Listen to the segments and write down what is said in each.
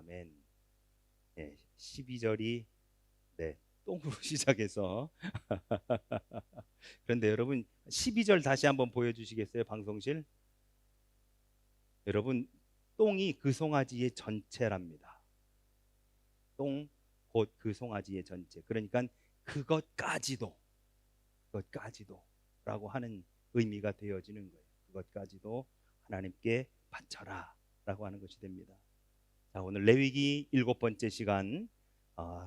아멘. 12절이 똥으로 시작해서 그런데 여러분 12절 다시 한번 보여주시겠어요? 방송실. 여러분 똥이 그 송아지의 전체랍니다. 똥 곧 그 송아지의 전체. 그러니까 그것까지도 라고 하는 의미가 되어지는 거예요. 그것까지도 하나님께 바쳐라 라고 하는 것이 됩니다. 자, 오늘 레위기 7번째 시간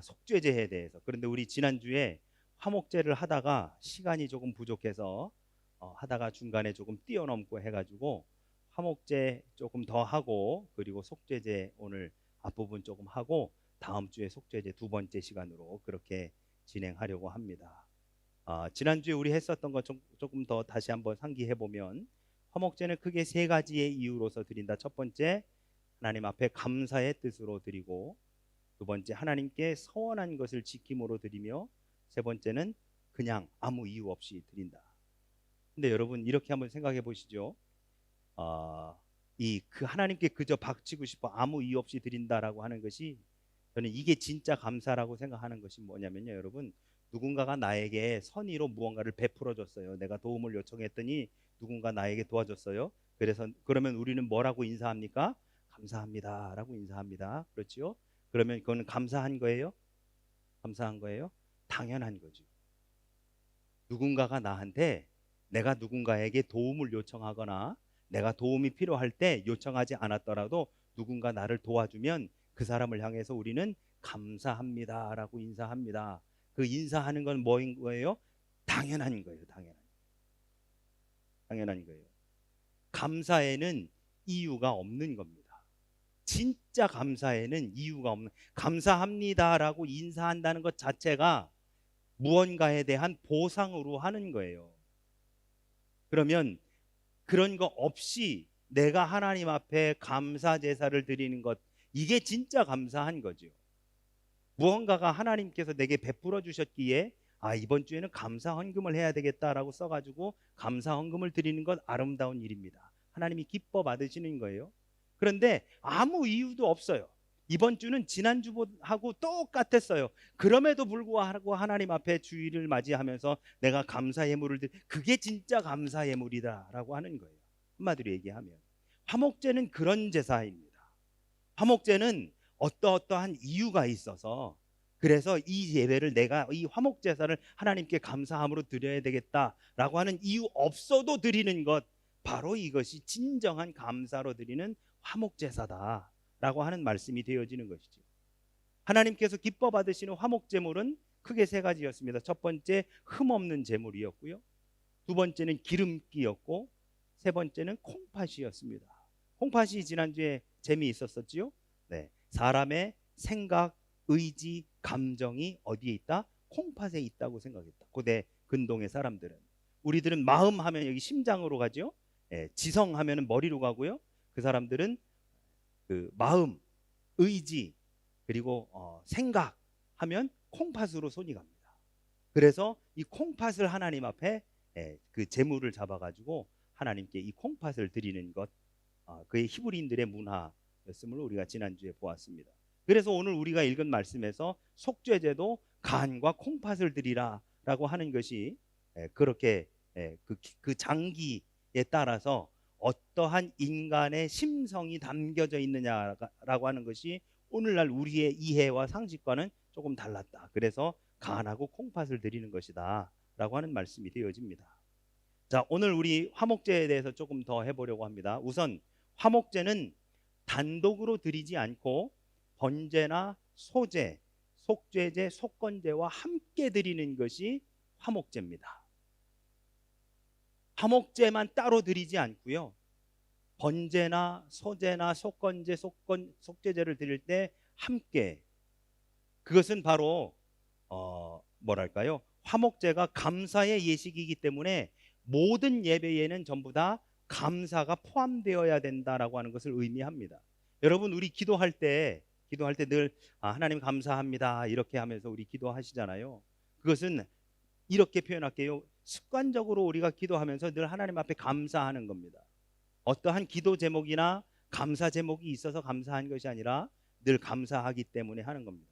속죄제에 대해서. 그런데 우리 지난주에 화목제를 하다가 시간이 조금 부족해서 하다가 중간에 조금 뛰어넘고 해가지고 화목제 조금 더 하고, 그리고 속죄제 오늘 앞부분 조금 하고 다음 주에 속죄제 2번째 시간으로 그렇게 진행하려고 합니다. 지난주에 우리 했었던 것 조금 더 다시 한번 상기해 보면, 화목제는 크게 3가지의 이유로서 드린다. 첫 번째, 하나님 앞에 감사의 뜻으로 드리고, 두 번째, 하나님께 서원한 것을 지킴으로 드리며, 세 번째는 그냥 아무 이유 없이 드린다. 근데 여러분 이렇게 한번 생각해 보시죠. 그 하나님께 그저 박치고 싶어 아무 이유 없이 드린다라고 하는 것이, 저는 이게 진짜 감사라고 생각하는 것이 뭐냐면요, 여러분, 누군가가 나에게 선의로 무언가를 베풀어 줬어요. 내가 도움을 요청했더니 누군가 나에게 도와줬어요. 그러면 우리는 뭐라고 인사합니까? 감사합니다라고 인사합니다. 그렇죠? 그러면 그건 감사한 거예요? 감사한 거예요? 당연한 거죠. 누군가가 나한테, 내가 누군가에게 도움을 요청하거나 내가 도움이 필요할 때 요청하지 않았더라도 누군가 나를 도와주면 그 사람을 향해서 우리는 감사합니다라고 인사합니다. 그 인사하는 건 뭐인 거예요? 당연한 거예요. 당연한 거예요. 감사에는 이유가 없는 겁니다. 진짜 감사에는 이유가 없는, 감사합니다라고 인사한다는 것 자체가 무언가에 대한 보상으로 하는 거예요. 그러면 그런 거 없이 내가 하나님 앞에 감사 제사를 드리는 것, 이게 진짜 감사한 거죠. 무언가가 하나님께서 내게 베풀어 주셨기에 이번 주에는 감사 헌금을 해야 되겠다라고 써가지고 감사 헌금을 드리는 것, 아름다운 일입니다. 하나님이 기뻐 받으시는 거예요. 그런데 아무 이유도 없어요. 이번 주는 지난주하고 똑같았어요. 그럼에도 불구하고 하나님 앞에 주일을 맞이하면서 내가 감사 예물을 그게 진짜 감사 예물이다라고 하는 거예요. 한마디로 얘기하면 화목제는 그런 제사입니다. 화목제는 어떠한 이유가 있어서, 그래서 이 예배를, 내가 이 화목 제사를 하나님께 감사함으로 드려야 되겠다라고 하는 이유 없어도 드리는 것, 바로 이것이 진정한 감사로 드리는 화목 제사다라고 하는 말씀이 되어지는 것이죠. 하나님께서 기뻐 받으시는 화목 제물은 크게 3가지였습니다. 첫 번째, 흠없는 제물이었고요. 두 번째는 기름기였고, 세 번째는 콩팥이었습니다. 콩팥이 지난주에 재미있었었지요. 사람의 생각, 의지, 감정이 어디에 있다? 콩팥에 있다고 생각했다. 고대 근동의 사람들은. 우리들은 마음 하면 여기 심장으로 가죠. 지성 하면 머리로 가고요. 그 사람들은 그 마음, 의지, 그리고 생각 하면 콩팥으로 손이 갑니다. 그래서 이 콩팥을 하나님 앞에 그 제물을 잡아가지고 하나님께 이 콩팥을 드리는 것, 그의 히브리인들의 문화였음을 우리가 지난주에 보았습니다. 그래서 오늘 우리가 읽은 말씀에서 속죄제도 간과 콩팥을 드리라 라고 하는 것이, 그렇게 그 장기에 따라서 어떠한 인간의 심성이 담겨져 있느냐라고 하는 것이 오늘날 우리의 이해와 상식과는 조금 달랐다. 그래서 간하고 콩팥을 드리는 것이다 라고 하는 말씀이 되어집니다. 자, 오늘 우리 화목제에 대해서 조금 더 해보려고 합니다. 우선 화목제는 단독으로 드리지 않고 번제나 소제, 속죄제, 속건제와 함께 드리는 것이 화목제입니다. 화목제만 따로 드리지 않고요, 번제나 소제나 속건제, 속죄제를 드릴 때 함께, 그것은 바로 뭐랄까요, 화목제가 감사의 예식이기 때문에 모든 예배에는 전부 다 감사가 포함되어야 된다라고 하는 것을 의미합니다. 여러분, 우리 기도할 때 늘 하나님 감사합니다 이렇게 하면서 우리 기도하시잖아요. 그것은 이렇게 표현할게요. 습관적으로 우리가 기도하면서 늘 하나님 앞에 감사하는 겁니다. 어떠한 기도 제목이나 감사 제목이 있어서 감사한 것이 아니라 늘 감사하기 때문에 하는 겁니다.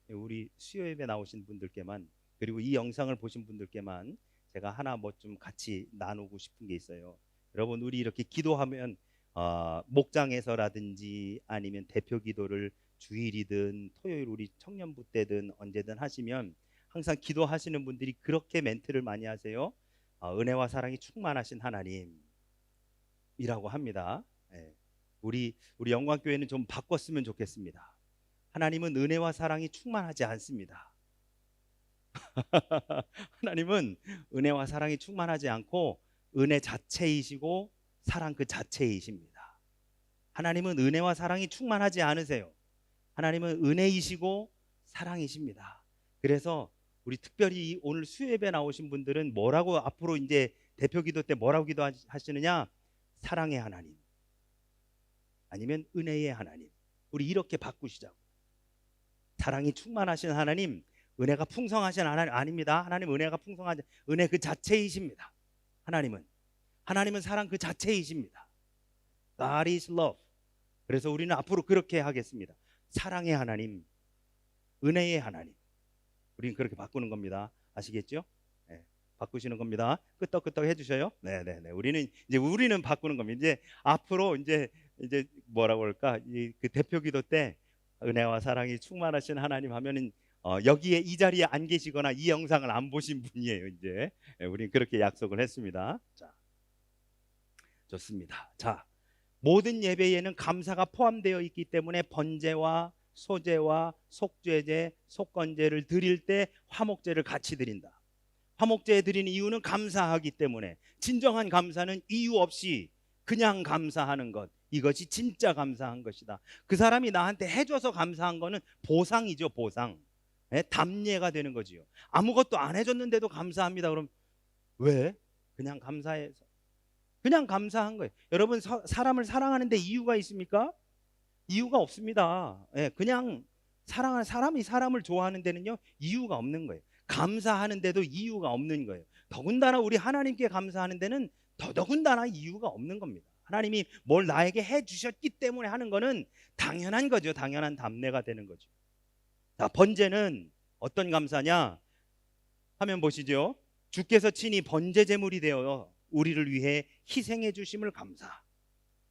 우리 수요 예배 나오신 분들께만, 그리고 이 영상을 보신 분들께만 제가 하나 뭐 좀 같이 나누고 싶은 게 있어요. 여러분, 우리 이렇게 기도하면 목장에서라든지 아니면 대표 기도를 주일이든 토요일 우리 청년부 때든 언제든 하시면 항상 기도하시는 분들이 그렇게 멘트를 많이 하세요. 은혜와 사랑이 충만하신 하나님이라고 합니다. 예. 우리 영광교회는 좀 바꿨으면 좋겠습니다. 하나님은 은혜와 사랑이 충만하지 않습니다. 하나님은 은혜와 사랑이 충만하지 않고 은혜 자체이시고 사랑 그 자체이십니다. 하나님은 은혜와 사랑이 충만하지 않으세요. 하나님은 은혜이시고 사랑이십니다. 그래서 우리 특별히 오늘 수요예배 나오신 분들은 뭐라고 앞으로 이제 대표 기도 때 뭐라고 기도하시느냐? 사랑의 하나님, 아니면 은혜의 하나님. 우리 이렇게 바꾸시자고. 사랑이 충만하신 하나님, 은혜가 풍성하신 하나님 아닙니다. 하나님 은혜가 풍성하지, 은혜 그 자체이십니다. 하나님은 사랑 그 자체이십니다. God is love. 그래서 우리는 앞으로 그렇게 하겠습니다. 사랑의 하나님, 은혜의 하나님. 우리는 그렇게 바꾸는 겁니다. 아시겠죠? 네, 바꾸시는 겁니다. 끄떡끄떡 해주셔요. 네네네. 우리는 바꾸는 겁니다. 이제 앞으로 이제 뭐라고 할까? 그 대표기도 때 은혜와 사랑이 충만하신 하나님 하면은 여기에 이 자리에 안 계시거나 이 영상을 안 보신 분이에요. 이제 우리는 그렇게 약속을 했습니다. 자, 좋습니다. 자, 모든 예배에는 감사가 포함되어 있기 때문에 번제와 소제와 속죄제, 속건제를 드릴 때 화목제를 같이 드린다. 화목제 드리는 이유는 감사하기 때문에. 진정한 감사는 이유 없이 그냥 감사하는 것, 이것이 진짜 감사한 것이다. 그 사람이 나한테 해줘서 감사한 거는 보상이죠. 보상. 답례가 되는 거지요. 아무것도 안 해줬는데도 감사합니다. 그럼 왜? 그냥 감사해서, 그냥 감사한 거예요. 여러분, 사람을 사랑하는데 이유가 있습니까? 이유가 없습니다. 그냥 사랑하는 사람이 사람을 좋아하는 데는요, 이유가 없는 거예요. 감사하는데도 이유가 없는 거예요. 더군다나 우리 하나님께 감사하는 데는 더더군다나 이유가 없는 겁니다. 하나님이 뭘 나에게 해주셨기 때문에 하는 거는 당연한 거죠. 당연한 답례가 되는 거죠. 자, 번제는 어떤 감사냐? 화면 보시죠. 주께서 친히 번제 제물이 되어 우리를 위해 희생해 주심을 감사.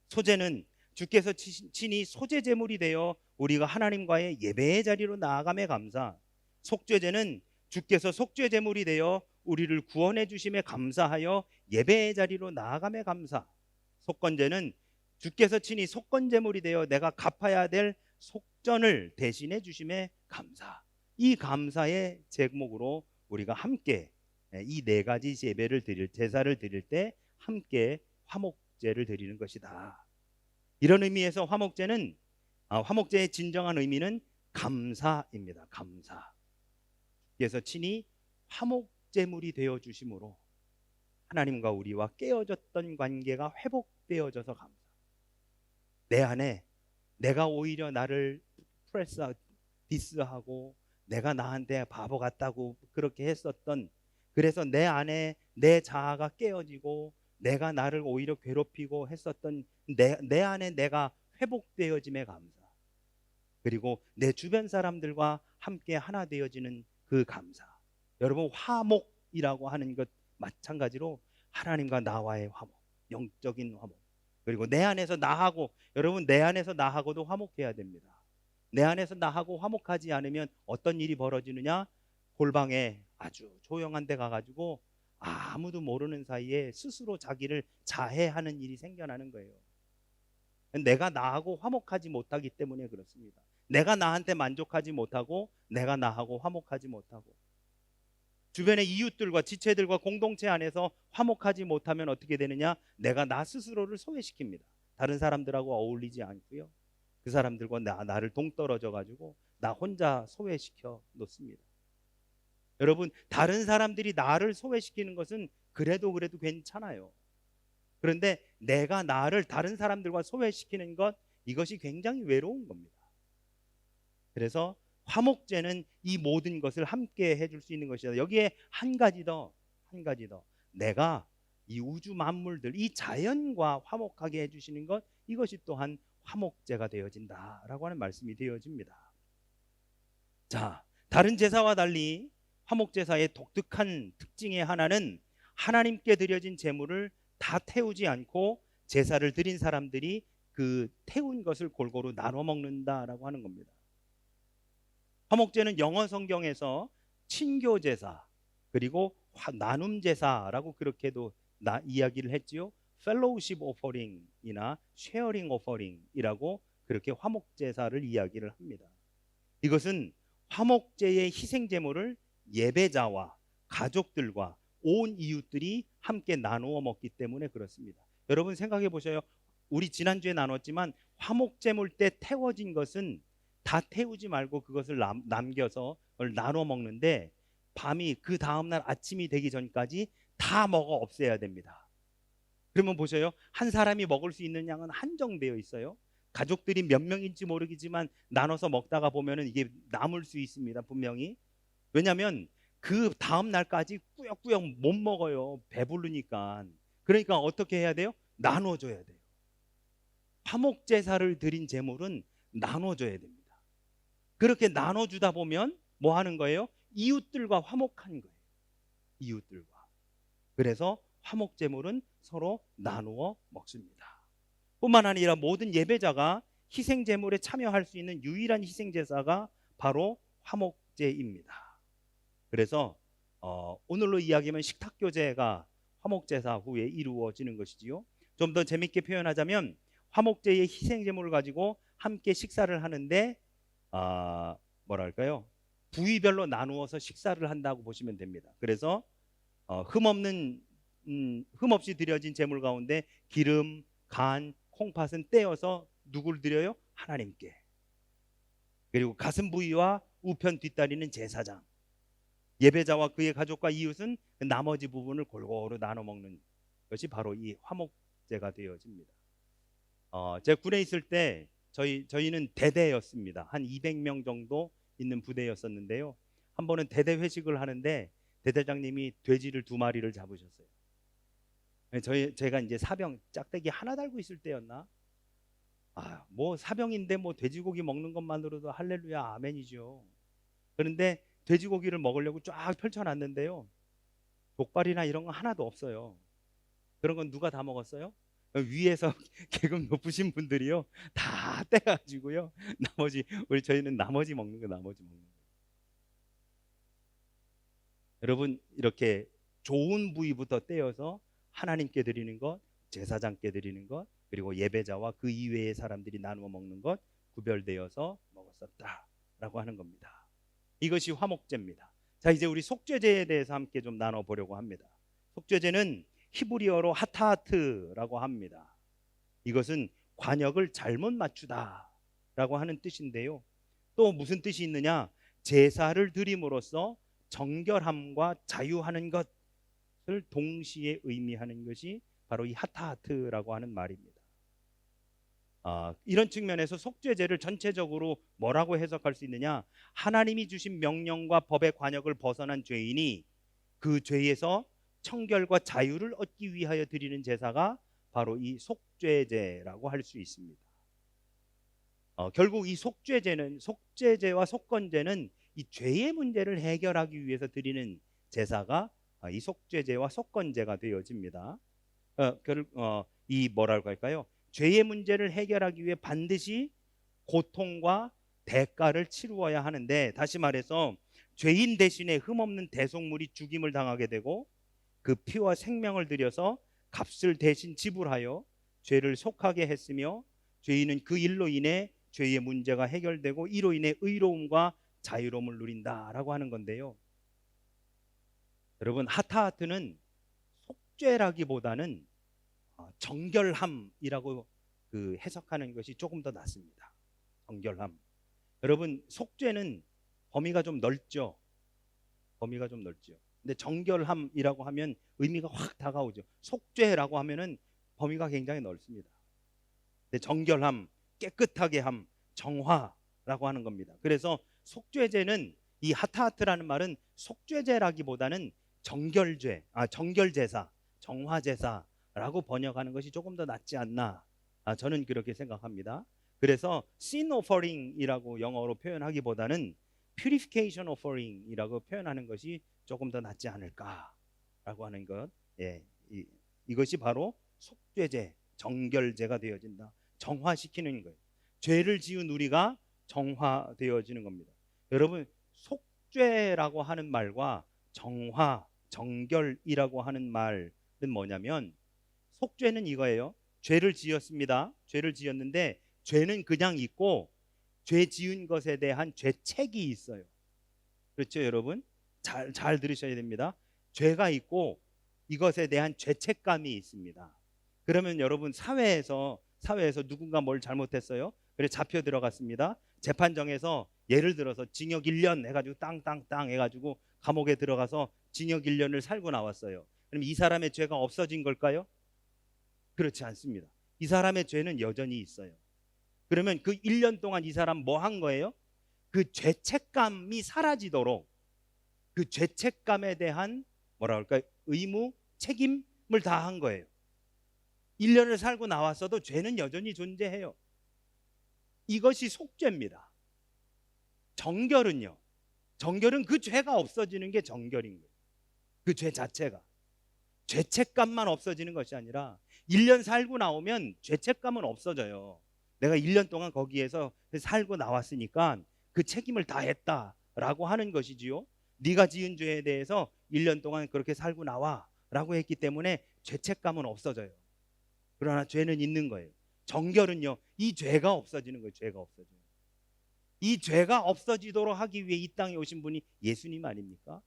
소제는 주께서 친히 소제 제물이 되어 우리가 하나님과의 예배의 자리로 나아감에 감사. 속죄제는 주께서 속죄 제물이 되어 우리를 구원해 주심에 감사하여 예배의 자리로 나아감에 감사. 속건제는 주께서 친히 속건 제물이 되어 내가 갚아야 될 속전을 대신해 주심에 감사. 이 감사의 제목으로 우리가 함께 이 네 가지 예배를 드릴, 제사를 드릴 때 함께 화목제를 드리는 것이다. 이런 의미에서 화목제의 진정한 의미는 감사입니다. 감사. 그래서 친히 화목제물이 되어 주심으로 하나님과 우리와 깨어졌던 관계가 회복되어져서 감사. 내 안에 내가 오히려 나를 디스하고 내가 나한테 바보 같다고 그렇게 했었던, 그래서 내 안에 내 자아가 깨어지고 내가 나를 오히려 괴롭히고 했었던 내 안에 내가 회복되어짐에 감사. 그리고 내 주변 사람들과 함께 하나 되어지는 그 감사. 여러분, 화목이라고 하는 것 마찬가지로 하나님과 나와의 화목, 영적인 화목. 그리고 내 안에서 나하고, 여러분 내 안에서 나하고도 화목해야 됩니다. 내 안에서 나하고 화목하지 않으면 어떤 일이 벌어지느냐? 골방에 아주 조용한 데 가가지고 아무도 모르는 사이에 스스로 자기를 자해하는 일이 생겨나는 거예요. 내가 나하고 화목하지 못하기 때문에 그렇습니다. 내가 나한테 만족하지 못하고 내가 나하고 화목하지 못하고 주변의 이웃들과 지체들과 공동체 안에서 화목하지 못하면 어떻게 되느냐? 내가 나 스스로를 소외시킵니다. 다른 사람들하고 어울리지 않고요, 그 사람들과 나를 동떨어져 가지고 나 혼자 소외시켜 놓습니다. 여러분, 다른 사람들이 나를 소외시키는 것은 그래도 괜찮아요. 그런데 내가 나를 다른 사람들과 소외시키는 것, 이것이 굉장히 외로운 겁니다. 그래서 화목제는 이 모든 것을 함께 해줄 수 있는 것이다. 여기에 한 가지 더, 내가 이 우주 만물들, 이 자연과 화목하게 해주시는 것, 이것이 또한 화목제가 되어진다라고 하는 말씀이 되어집니다. 자, 다른 제사와 달리 화목제사의 독특한 특징의 하나는 하나님께 드려진 제물을 다 태우지 않고 제사를 드린 사람들이 그 태운 것을 골고루 나눠 먹는다라고 하는 겁니다. 화목제는 영어 성경에서 친교제사 그리고 나눔제사라고 그렇게도 이야기를 했지요. 펠로우십 오퍼링이나 쉐어링 오퍼링이라고 그렇게 화목제사를 이야기를 합니다. 이것은 화목제의 희생제물을 예배자와 가족들과 온 이웃들이 함께 나누어 먹기 때문에 그렇습니다. 여러분 생각해 보셔요. 우리 지난주에 나눴지만 화목제물 때 태워진 것은 다 태우지 말고 그것을 남겨서 나눠 먹는데 밤이 그 다음날 아침이 되기 전까지 다 먹어 없애야 됩니다. 그러면 보세요. 한 사람이 먹을 수 있는 양은 한정되어 있어요. 가족들이 몇 명인지 모르겠지만 나눠서 먹다가 보면은 이게 남을 수 있습니다. 분명히. 왜냐하면 그 다음 날까지 꾸역꾸역 못 먹어요. 배부르니까. 그러니까 어떻게 해야 돼요? 나눠줘야 돼요. 화목제사를 드린 제물은 나눠줘야 됩니다. 그렇게 나눠주다 보면 뭐 하는 거예요? 이웃들과 화목한 거예요. 이웃들과. 그래서 화목제물은 서로 나누어 먹습니다. 뿐만 아니라 모든 예배자가 희생제물에 참여할 수 있는 유일한 희생제사가 바로 화목제입니다. 그래서 오늘로 이야기하면 식탁교제가 화목제사 후에 이루어지는 것이지요. 좀 더 재밌게 표현하자면 화목제의 희생제물을 가지고 함께 식사를 하는데 뭐랄까요? 부위별로 나누어서 식사를 한다고 보시면 됩니다. 그래서 흠없이 드려진 제물 가운데 기름, 간, 콩팥은 떼어서 누굴 드려요? 하나님께. 그리고 가슴 부위와 우편 뒷다리는 제사장, 예배자와 그의 가족과 이웃은 나머지 부분을 골고루 나눠 먹는 것이 바로 이 화목제가 되어집니다. 제가 군에 있을 때 저희는 대대였습니다. 한 200명 정도 있는 부대였었는데요. 한 번은 대대 회식을 하는데 대대장님이 돼지를 2마리를 잡으셨어요. 제가 이제 사병 짝대기 하나 달고 있을 때였나? 뭐 사병인데 뭐 돼지고기 먹는 것만으로도 할렐루야 아멘이죠. 그런데 돼지고기를 먹으려고 쫙 펼쳐놨는데요. 족발이나 이런 거 하나도 없어요. 그런 건 누가 다 먹었어요? 위에서 계급 높으신 분들이요 다 떼가지고요. 저희는 나머지 먹는 거. 여러분 이렇게 좋은 부위부터 떼어서 하나님께 드리는 것, 제사장께 드리는 것, 그리고 예배자와 그 이외의 사람들이 나누어 먹는 것 구별되어서 먹었었다라고 하는 겁니다. 이것이 화목제입니다. 자, 이제 우리 속죄제에 대해서 함께 좀 나눠보려고 합니다. 속죄제는 히브리어로 하타하트라고 합니다. 이것은 관역을 잘못 맞추다라고 하는 뜻인데요. 또 무슨 뜻이 있느냐? 제사를 드림으로써 정결함과 자유하는 것을 동시에 의미하는 것이 바로 이 하타하트라고 하는 말입니다. 이런 측면에서 속죄제를 전체적으로 뭐라고 해석할 수 있느냐? 하나님이 주신 명령과 법의 관역을 벗어난 죄인이 그 죄에서 청결과 자유를 얻기 위하여 드리는 제사가 바로 이 속죄제라고 할 수 있습니다. 결국 이 속죄제와 속건제는 이 죄의 문제를 해결하기 위해서 드리는 제사가 이 속죄제와 속건제가 되어집니다. 이 뭐라고 할까요? 죄의 문제를 해결하기 위해 반드시 고통과 대가를 치루어야 하는데, 다시 말해서 죄인 대신에 흠없는 대속물이 죽임을 당하게 되고 그 피와 생명을 들여서 값을 대신 지불하여 죄를 속하게 했으며, 죄인은 그 일로 인해 죄의 문제가 해결되고 이로 인해 의로움과 자유로움을 누린다라고 하는 건데요. 여러분, 하타하트는 속죄라기보다는 정결함이라고 해석하는 것이 조금 더 낫습니다. 정결함. 여러분, 속죄는 범위가 좀 넓죠. 근데 정결함이라고 하면 의미가 확 다가오죠. 속죄라고 하면은 범위가 굉장히 넓습니다. 근데 정결함, 깨끗하게 함, 정화라고 하는 겁니다. 그래서 속죄제는, 이 하타하트라는 말은 속죄제라기보다는 정결제사, 정화제사라고 번역하는 것이 조금 더 낫지 않나, 저는 그렇게 생각합니다. 그래서 sin offering이라고 영어로 표현하기보다는 purification offering이라고 표현하는 것이 조금 더 낫지 않을까라고 하는 것. 예, 이것이 바로 속죄제, 정결제가 되어진다. 정화시키는 거예요. 죄를 지은 우리가 정화되어지는 겁니다. 여러분, 속죄라고 하는 말과 정화, 정결이라고 하는 말은 뭐냐면, 속죄는 이거예요. 죄를 지었습니다. 죄를 지었는데 죄는 그냥 있고 죄 지은 것에 대한 죄책이 있어요. 그렇죠, 여러분? 잘 들으셔야 됩니다. 죄가 있고 이것에 대한 죄책감이 있습니다. 그러면 여러분, 사회에서 누군가 뭘 잘못했어요. 그래 잡혀 들어갔습니다. 재판정에서 예를 들어서 징역 1년 해가지고 땅땅땅 해가지고 감옥에 들어가서 징역 1년을 살고 나왔어요. 그럼 이 사람의 죄가 없어진 걸까요? 그렇지 않습니다. 이 사람의 죄는 여전히 있어요. 그러면 그 1년 동안 이 사람 뭐 한 거예요? 그 죄책감이 사라지도록 그 죄책감에 대한 뭐라 그럴까요? 의무, 책임을 다 한 거예요. 1년을 살고 나왔어도 죄는 여전히 존재해요. 이것이 속죄입니다. 정결은요. 정결은 그 죄가 없어지는 게 정결인 거예요. 그 죄 자체가. 죄책감만 없어지는 것이 아니라 1년 살고 나오면 죄책감은 없어져요. 내가 1년 동안 거기에서 살고 나왔으니까 그 책임을 다 했다라고 하는 것이지요. 네가 지은 죄에 대해서 1년 동안 그렇게 살고 나와 라고 했기 때문에 죄책감은 없어져요. 그러나 죄는 있는 거예요. 정결은요, 이 죄가 없어지는 거예요. 죄가 없어지는 거예요. 이 죄가 없어지도록 하기 위해 이 땅에 오신 분이 예수님 아닙니까?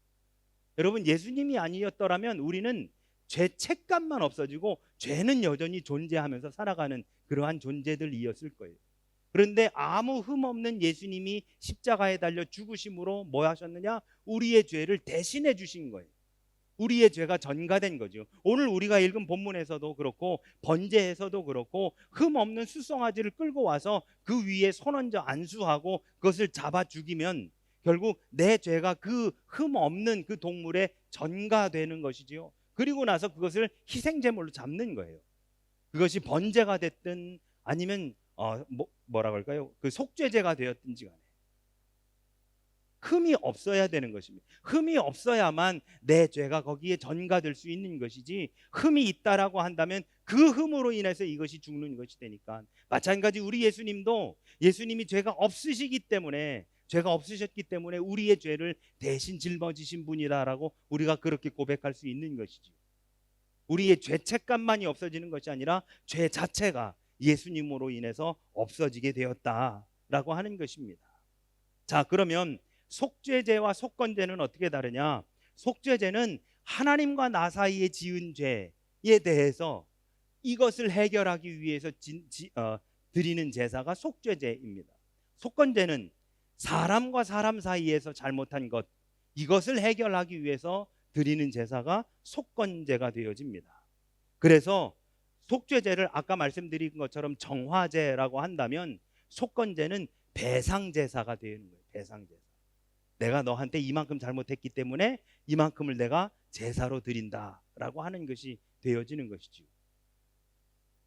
여러분, 예수님이 아니었더라면 우리는 죄책감만 없어지고 죄는 여전히 존재하면서 살아가는 그러한 존재들이었을 거예요. 그런데 아무 흠 없는 예수님이 십자가에 달려 죽으심으로 뭐 하셨느냐? 우리의 죄를 대신해 주신 거예요. 우리의 죄가 전가된 거죠. 오늘 우리가 읽은 본문에서도 그렇고 번제에서도 그렇고 흠 없는 수송아지를 끌고 와서 그 위에 손 얹어 안수하고 그것을 잡아 죽이면 결국 내 죄가 그 흠 없는 그 동물에 전가되는 것이지요. 그리고 나서 그것을 희생제물로 잡는 거예요. 그것이 번제가 됐든 아니면 뭐라 그럴까요? 그 속죄제가 되었든지 간에 흠이 없어야 되는 것입니다. 흠이 없어야만 내 죄가 거기에 전가될 수 있는 것이지, 흠이 있다라고 한다면 그 흠으로 인해서 이것이 죽는 것이 되니까. 마찬가지 우리 예수님도 예수님이 죄가 없으셨기 때문에 우리의 죄를 대신 짊어지신 분이다라고 우리가 그렇게 고백할 수 있는 것이지. 우리의 죄책감만이 없어지는 것이 아니라 죄 자체가 예수님으로 인해서 없어지게 되었다라고 하는 것입니다. 자, 그러면 속죄제와 속건제는 어떻게 다르냐? 속죄제는 하나님과 나 사이에 지은 죄에 대해서 이것을 해결하기 위해서 드리는 제사가 속죄제입니다. 속건제는 사람과 사람 사이에서 잘못한 것, 이것을 해결하기 위해서 드리는 제사가 속건제가 되어집니다. 그래서 속죄제를 아까 말씀드린 것처럼 정화제라고 한다면 속건제는 배상제사가 되는 거예요. 배상제사. 내가 너한테 이만큼 잘못했기 때문에 이만큼을 내가 제사로 드린다라고 하는 것이 되어지는 것이죠.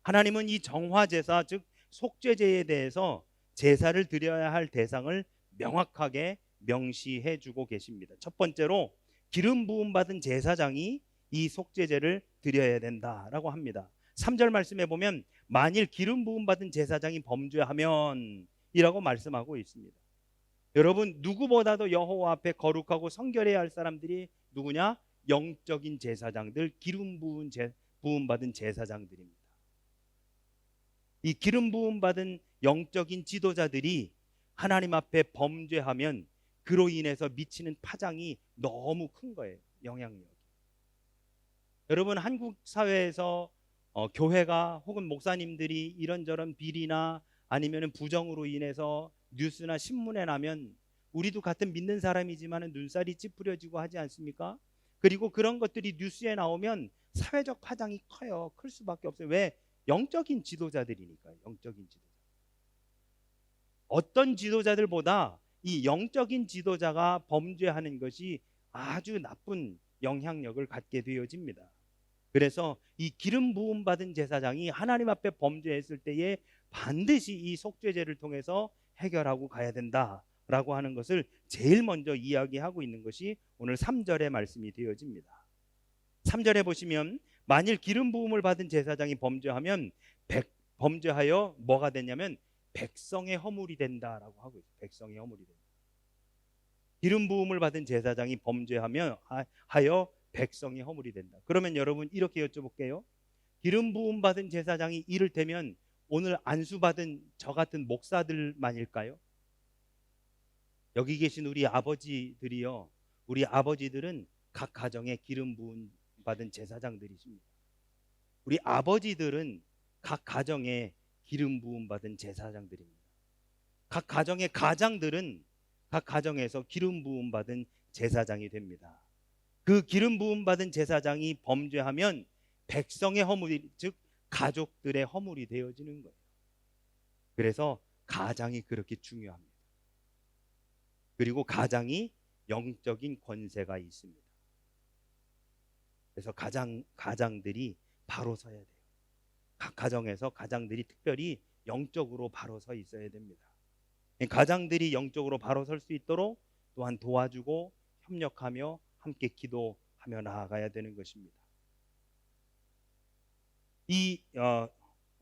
하나님은 이 정화제사, 즉 속죄제에 대해서 제사를 드려야 할 대상을 명확하게 명시해 주고 계십니다. 첫 번째로 기름 부음 받은 제사장이 이 속죄제를 드려야 된다라고 합니다. 3절 말씀에 보면 만일 기름 부음 받은 제사장이 범죄하면 이라고 말씀하고 있습니다. 여러분, 누구보다도 여호와 앞에 거룩하고 성결해야 할 사람들이 누구냐? 영적인 제사장들, 기름 부음 받은 제사장들입니다. 이 기름 부음 받은 영적인 지도자들이 하나님 앞에 범죄하면 그로 인해서 미치는 파장이 너무 큰 거예요. 영향력이. 여러분, 한국 사회에서 교회가 혹은 목사님들이 이런저런 비리나 아니면 부정으로 인해서 뉴스나 신문에 나면 우리도 같은 믿는 사람이지만 눈살이 찌푸려지고 하지 않습니까? 그리고 그런 것들이 뉴스에 나오면 사회적 파장이 커요. 클 수밖에 없어요. 왜? 영적인 지도자들이니까요. 영적인 지도자. 어떤 지도자들보다 이 영적인 지도자가 범죄하는 것이 아주 나쁜 영향력을 갖게 되어집니다. 그래서 이 기름 부음 받은 제사장이 하나님 앞에 범죄했을 때에 반드시 이 속죄제를 통해서 해결하고 가야 된다라고 하는 것을 제일 먼저 이야기하고 있는 것이 오늘 3절의 말씀이 되어집니다. 3절에 보시면 만일 기름 부음을 받은 제사장이 범죄하면 범죄하여 뭐가 되냐면 백성의 허물이 된다라고 하고 있어요. 백성의 허물이 된다. 기름 부음을 받은 제사장이 범죄하며 하여 백성의 허물이 된다. 그러면 여러분 이렇게 여쭤볼게요. 기름 부음 받은 제사장이 이를테면 오늘 안수 받은 저 같은 목사들만일까요? 여기 계신 우리 아버지들이요, 우리 아버지들은 각 가정에 기름 부음 받은 제사장들이십니다. 우리 아버지들은 각 가정에 기름 부음 받은 제사장들입니다. 각 가정의 가장들은 각 가정에서 기름 부음 받은 제사장이 됩니다. 그 기름 부음 받은 제사장이 범죄하면 백성의 허물이, 즉 가족들의 허물이 되어지는 거예요. 그래서 가장이 그렇게 중요합니다. 그리고 가장이 영적인 권세가 있습니다. 그래서 가장들이 바로 서야 돼요. 각 가정에서 가장들이 특별히 영적으로 바로 서 있어야 됩니다. 가장들이 영적으로 바로 설 수 있도록 또한 도와주고 협력하며 함께 기도하며 나아가야 되는 것입니다. 이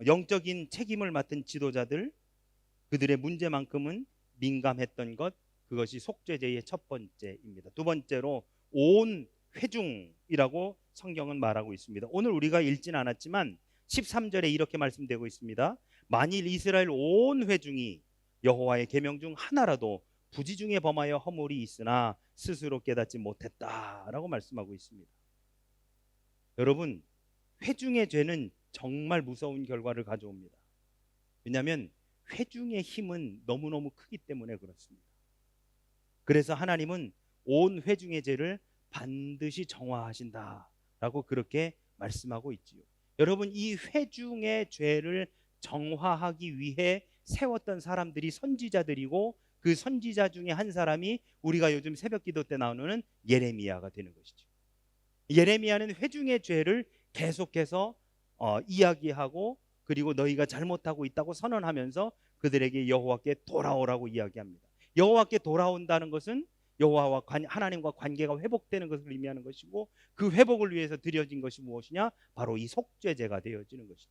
영적인 책임을 맡은 지도자들, 그들의 문제만큼은 민감했던 것, 그것이 속죄제의 첫 번째입니다. 두 번째로 온 회중이라고 성경은 말하고 있습니다. 오늘 우리가 읽진 않았지만 13절에 이렇게 말씀되고 있습니다. 만일 이스라엘 온 회중이 여호와의 계명 중 하나라도 부지 중에 범하여 허물이 있으나 스스로 깨닫지 못했다라고 말씀하고 있습니다. 여러분, 회중의 죄는 정말 무서운 결과를 가져옵니다. 왜냐하면 회중의 힘은 너무너무 크기 때문에 그렇습니다. 그래서 하나님은 온 회중의 죄를 반드시 정화하신다라고 그렇게 말씀하고 있지요. 여러분, 이 회중의 죄를 정화하기 위해 세웠던 사람들이 선지자들이고, 그 선지자 중에 한 사람이 우리가 요즘 새벽기도 때 나오는 예레미야가 되는 것이죠. 예레미야는 회중의 죄를 계속해서 이야기하고, 그리고 너희가 잘못하고 있다고 선언하면서 그들에게 여호와께 돌아오라고 이야기합니다. 여호와께 돌아온다는 것은 여호와와 하나님과 관계가 회복되는 것을 의미하는 것이고, 그 회복을 위해서 드려진 것이 무엇이냐? 바로 이 속죄제가 되어지는 것이죠.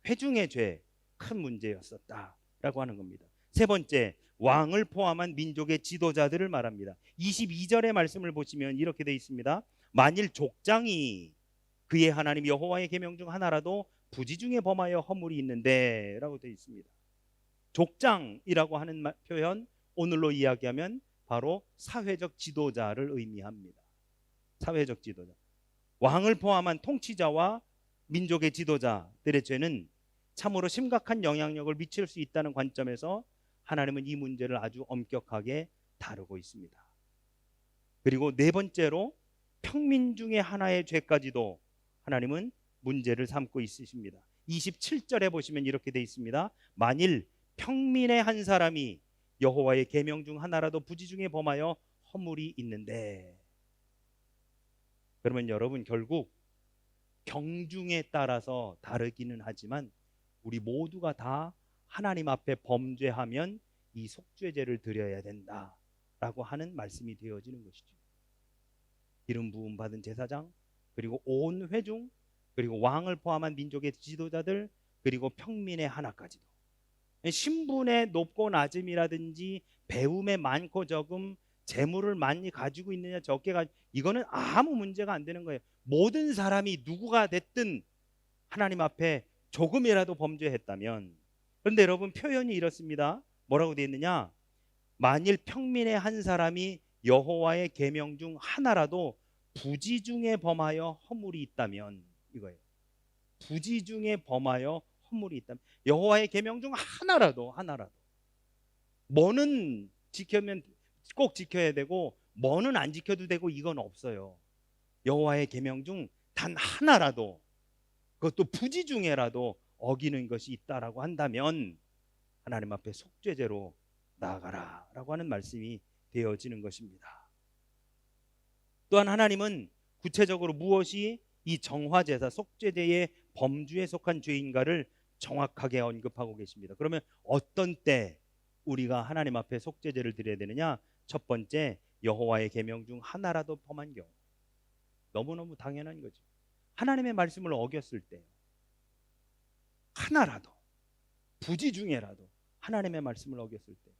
회중의 죄, 큰 문제였었다라고 하는 겁니다. 세 번째, 왕을 포함한 민족의 지도자들을 말합니다. 22절의 말씀을 보시면 이렇게 되어 있습니다. 만일 족장이 그의 하나님 여호와의 계명 중 하나라도 부지 중에 범하여 허물이 있는데 라고 되어 있습니다. 족장이라고 하는 표현, 오늘로 이야기하면 바로 사회적 지도자를 의미합니다. 사회적 지도자, 왕을 포함한 통치자와 민족의 지도자들의 죄는 참으로 심각한 영향력을 미칠 수 있다는 관점에서 하나님은 이 문제를 아주 엄격하게 다루고 있습니다. 그리고 네 번째로 평민 중에 하나의 죄까지도 하나님은 문제를 삼고 있으십니다. 27절에 보시면 이렇게 되어 있습니다. 만일 평민의 한 사람이 여호와의 계명 중 하나라도 부지 중에 범하여 허물이 있는데, 그러면 여러분, 결국 경중에 따라서 다르기는 하지만 우리 모두가 다 하나님 앞에 범죄하면 이 속죄제를 드려야 된다라고 하는 말씀이 되어지는 것이죠. 기름 부음 받은 제사장, 그리고 온 회중, 그리고 왕을 포함한 민족의 지도자들, 그리고 평민의 하나까지도. 신분의 높고 낮음이라든지 배움의 많고 적음, 재물을 많이 가지고 있느냐 적게 가지고, 이거는 아무 문제가 안 되는 거예요. 모든 사람이 누구가 됐든 하나님 앞에 조금이라도 범죄했다면. 그런데 여러분, 표현이 이렇습니다. 뭐라고 되어 있느냐? 만일 평민의 한 사람이 여호와의 계명 중 하나라도 부지 중에 범하여 허물이 있다면, 이거예요. 부지 중에 범하여 허물이 있다면, 여호와의 계명 중 하나라도 뭐는 지키면 꼭 지켜야 되고 뭐는 안 지켜도 되고, 이건 없어요. 여호와의 계명 중 단 하나라도, 그것도 부지 중에라도 어기는 것이 있다라고 한다면 하나님 앞에 속죄제로 나아가라라고 하는 말씀이 되어지는 것입니다. 또한 하나님은 구체적으로 무엇이 이 정화제사 속죄제의 범주에 속한 죄인가를 정확하게 언급하고 계십니다. 그러면 어떤 때 우리가 하나님 앞에 속죄제를 드려야 되느냐? 첫 번째, 여호와의 계명 중 하나라도 범한 경우. 너무너무 당연한 거죠. 하나님의 말씀을 어겼을 때, 하나라도, 부지 중에라도 하나님의 말씀을 어겼을 때,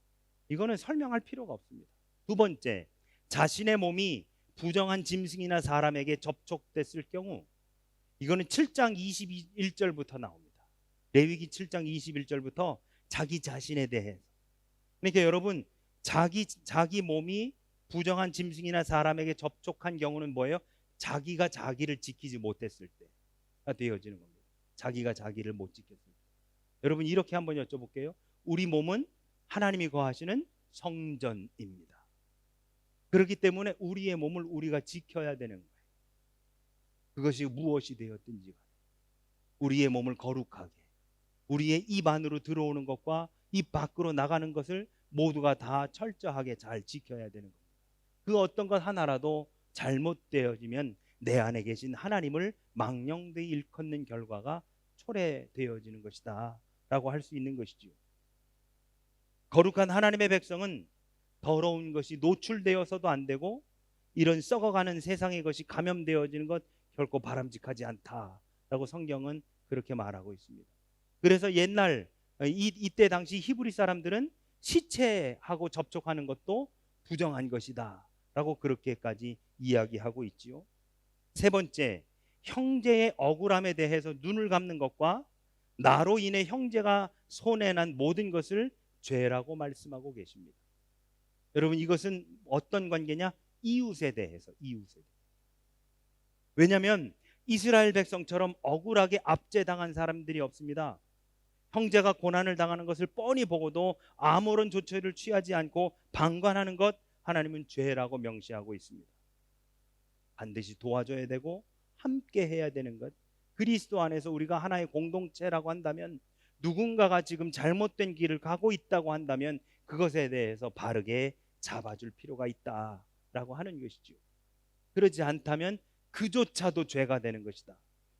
이거는 설명할 필요가 없습니다. 두 번째, 자신의 몸이 부정한 짐승이나 사람에게 접촉됐을 경우, 이거는 7장 21절부터 나옵니다. 레위기 7장 21절부터 자기 자신에 대해서. 그러니까 여러분, 자기 몸이 부정한 짐승이나 사람에게 접촉한 경우는 뭐예요? 자기가 자기를 지키지 못했을 때가 되어지는 겁니다. 자기가 자기를 못 지켰을 때. 여러분, 이렇게 한번 여쭤볼게요. 우리 몸은 하나님이 거하시는 성전입니다. 그렇기 때문에 우리의 몸을 우리가 지켜야 되는 거예요. 그것이 무엇이 되었든지 간에 우리의 몸을 거룩하게, 우리의 입 안으로 들어오는 것과 입 밖으로 나가는 것을 모두가 다 철저하게 잘 지켜야 되는 겁니다. 그 어떤 것 하나라도 잘못되어지면 내 안에 계신 하나님을 망령되이 일컫는 결과가 초래되어지는 것이다 라고 할 수 있는 것이지요. 거룩한 하나님의 백성은 더러운 것이 노출되어서도 안 되고, 이런 썩어가는 세상의 것이 감염되어지는 것 결코 바람직하지 않다라고 성경은 그렇게 말하고 있습니다. 그래서 옛날 이때 당시 히브리 사람들은 시체하고 접촉하는 것도 부정한 것이다 라고 그렇게까지 이야기하고 있지요. 세 번째, 형제의 억울함에 대해서 눈을 감는 것과 나로 인해 형제가 손해난 모든 것을 죄라고 말씀하고 계십니다. 여러분, 이것은 어떤 관계냐? 이웃에 대해서, 이웃에. 왜냐하면 이스라엘 백성처럼 억울하게 압제당한 사람들이 없습니다. 형제가 고난을 당하는 것을 뻔히 보고도 아무런 조처를 취하지 않고 방관하는 것, 하나님은 죄라고 명시하고 있습니다. 반드시 도와줘야 되고 함께 해야 되는 것, 그리스도 안에서 우리가 하나의 공동체라고 한다면, 누군가가 지금 잘못된 길을 가고 있다고 한다면 그것에 대해서 바르게 잡아줄 필요가 있다라고 하는 것이죠. 그렇지 않다면 그조차도 죄가 되는 것이다.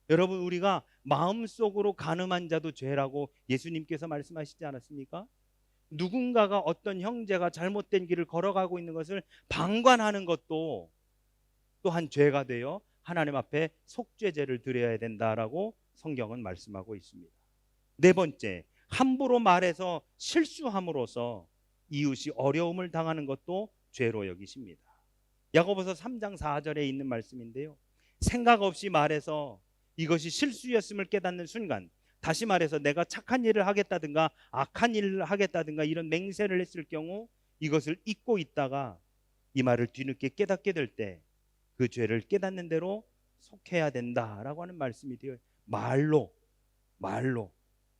여러분, 우리가 마음속으로 간음한 자도 죄라고 예수님께서 말씀하시지 않았습니까? 누군가가, 어떤 형제가 잘못된 길을 걸어가고 있는 것을 방관하는 것도 또한 죄가 되어 하나님 앞에 속죄제를 드려야 된다라고 성경은 말씀하고 있습니다. 네 번째, 함부로 말해서 실수함으로써 이웃이 어려움을 당하는 것도 죄로 여기십니다. 야고보서 3장 4절에 있는 말씀인데요, 생각 없이 말해서 이것이 실수였음을 깨닫는 순간, 다시 말해서 내가 착한 일을 하겠다든가 악한 일을 하겠다든가 이런 맹세를 했을 경우 이것을 잊고 있다가 이 말을 뒤늦게 깨닫게 될 때 그 죄를 깨닫는 대로 속해야 된다라고 하는 말씀이 되어, 말로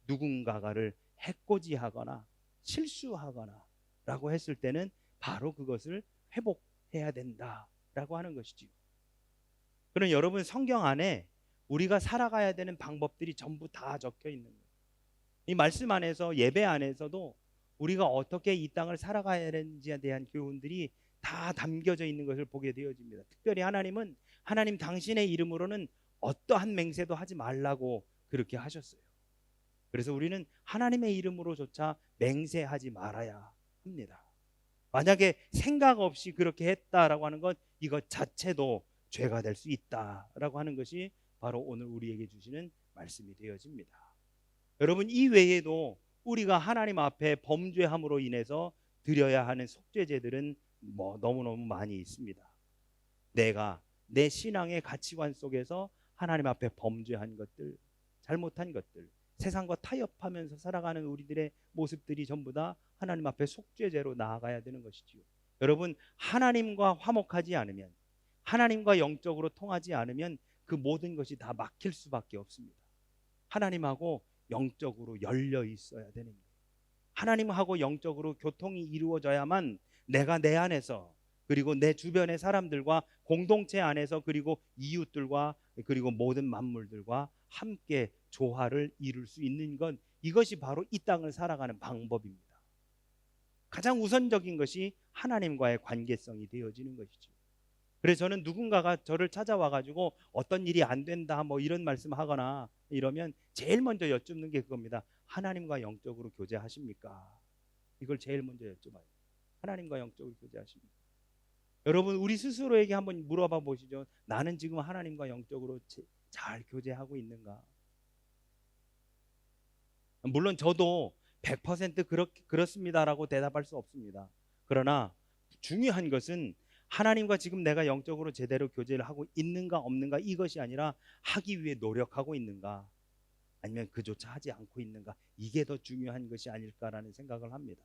누군가를 해코지하거나 실수하거나 라고 했을 때는 바로 그것을 회복해야 된다라고 하는 것이지요. 그럼 여러분, 성경 안에 우리가 살아가야 되는 방법들이 전부 다 적혀 있는 거예요. 이 말씀 안에서, 예배 안에서도 우리가 어떻게 이 땅을 살아가야 되는지에 대한 교훈들이 다 담겨져 있는 것을 보게 되어집니다. 특별히 하나님은, 하나님 당신의 이름으로는 어떠한 맹세도 하지 말라고 그렇게 하셨어요. 그래서 우리는 하나님의 이름으로조차 맹세하지 말아야 합니다. 만약에 생각 없이 그렇게 했다라고 하는 것, 이것 자체도 죄가 될 수 있다라고 하는 것이 바로 오늘 우리에게 주시는 말씀이 되어집니다. 여러분, 이 외에도 우리가 하나님 앞에 범죄함으로 인해서 드려야 하는 속죄제들은 너무너무 많이 있습니다. 내가 내 신앙의 가치관 속에서 하나님 앞에 범죄한 것들, 잘못한 것들, 세상과 타협하면서 살아가는 우리들의 모습들이 전부 다 하나님 앞에 속죄제로 나아가야 되는 것이지요. 여러분, 하나님과 화목하지 않으면, 하나님과 영적으로 통하지 않으면 그 모든 것이 다 막힐 수밖에 없습니다. 하나님하고 영적으로 열려 있어야 되는 거예요. 하나님하고 영적으로 교통이 이루어져야만 내가 내 안에서, 그리고 내 주변의 사람들과 공동체 안에서, 그리고 이웃들과, 그리고 모든 만물들과 함께 조화를 이룰 수 있는 건, 이것이 바로 이 땅을 살아가는 방법입니다. 가장 우선적인 것이 하나님과의 관계성이 되어지는 것이죠. 그래서 저는 누군가가 저를 찾아와 가지고 어떤 일이 안 된다 뭐 이런 말씀하거나 이러면 제일 먼저 여쭙는 게 그겁니다. 하나님과 영적으로 교제하십니까? 이걸 제일 먼저 여쭤봐요. 하나님과 영적으로 교제하십니까? 여러분 우리 스스로에게 한번 물어봐 보시죠. 나는 지금 하나님과 영적으로 잘 교제하고 있는가? 물론 저도 100% 그렇습니다라고 대답할 수 없습니다. 그러나 중요한 것은 하나님과 지금 내가 영적으로 제대로 교제를 하고 있는가 없는가 이것이 아니라 하기 위해 노력하고 있는가 아니면 그조차 하지 않고 있는가 이게 더 중요한 것이 아닐까라는 생각을 합니다.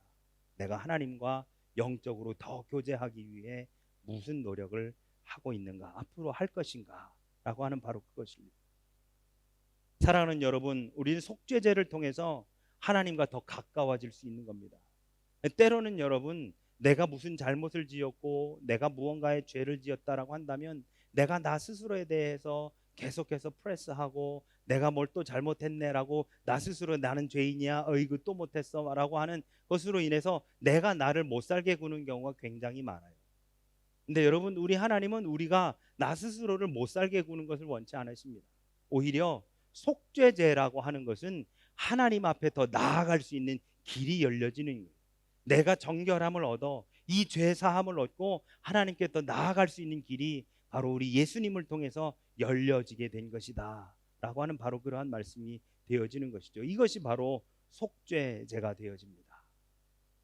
내가 하나님과 영적으로 더 교제하기 위해 무슨 노력을 하고 있는가 앞으로 할 것인가 라고 하는 바로 그것입니다. 사랑하는 여러분, 우리는 속죄제를 통해서 하나님과 더 가까워질 수 있는 겁니다. 때로는 여러분, 내가 무슨 잘못을 지었고 내가 무언가의 죄를 지었다라고 한다면 내가 나 스스로에 대해서 계속해서 프레스하고 내가 뭘 또 잘못했네라고 나 스스로 나는 죄인이야 어이구 또 못했어라고 하는 것으로 인해서 내가 나를 못 살게 구는 경우가 굉장히 많아요. 근데 여러분 우리 하나님은 우리가 나 스스로를 못 살게 구는 것을 원치 않으십니다. 오히려 속죄제라고 하는 것은 하나님 앞에 더 나아갈 수 있는 길이 열려지는 거예요. 내가 정결함을 얻어 이 죄 사함을 얻고 하나님께 더 나아갈 수 있는 길이 바로 우리 예수님을 통해서 열려지게 된 것이다 라고 하는 바로 그러한 말씀이 되어지는 것이죠. 이것이 바로 속죄제가 되어집니다.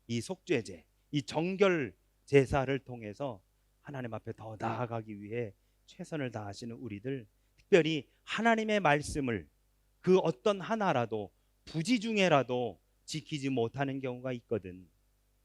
이 속죄제, 이 정결 제사를 통해서 하나님 앞에 더 나아가기 위해 최선을 다하시는 우리들, 특별히 하나님의 말씀을 그 어떤 하나라도 부지 중에라도 지키지 못하는 경우가 있거든.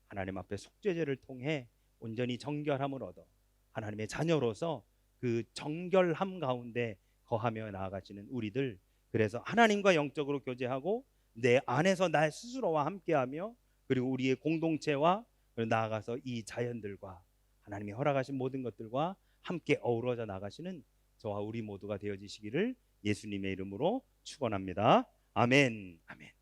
하나님 앞에 속죄제를 통해 온전히 정결함을 얻어 하나님의 자녀로서 그 정결함 가운데 거하며 나아가시는 우리들, 그래서 하나님과 영적으로 교제하고 내 안에서 나 스스로와 함께하며 그리고 우리의 공동체와 나아가서 이 자연들과 하나님이 허락하신 모든 것들과 함께 어우러져 나가시는 저와 우리 모두가 되어지시기를 예수님의 이름으로 축원합니다. 아멘. 아멘.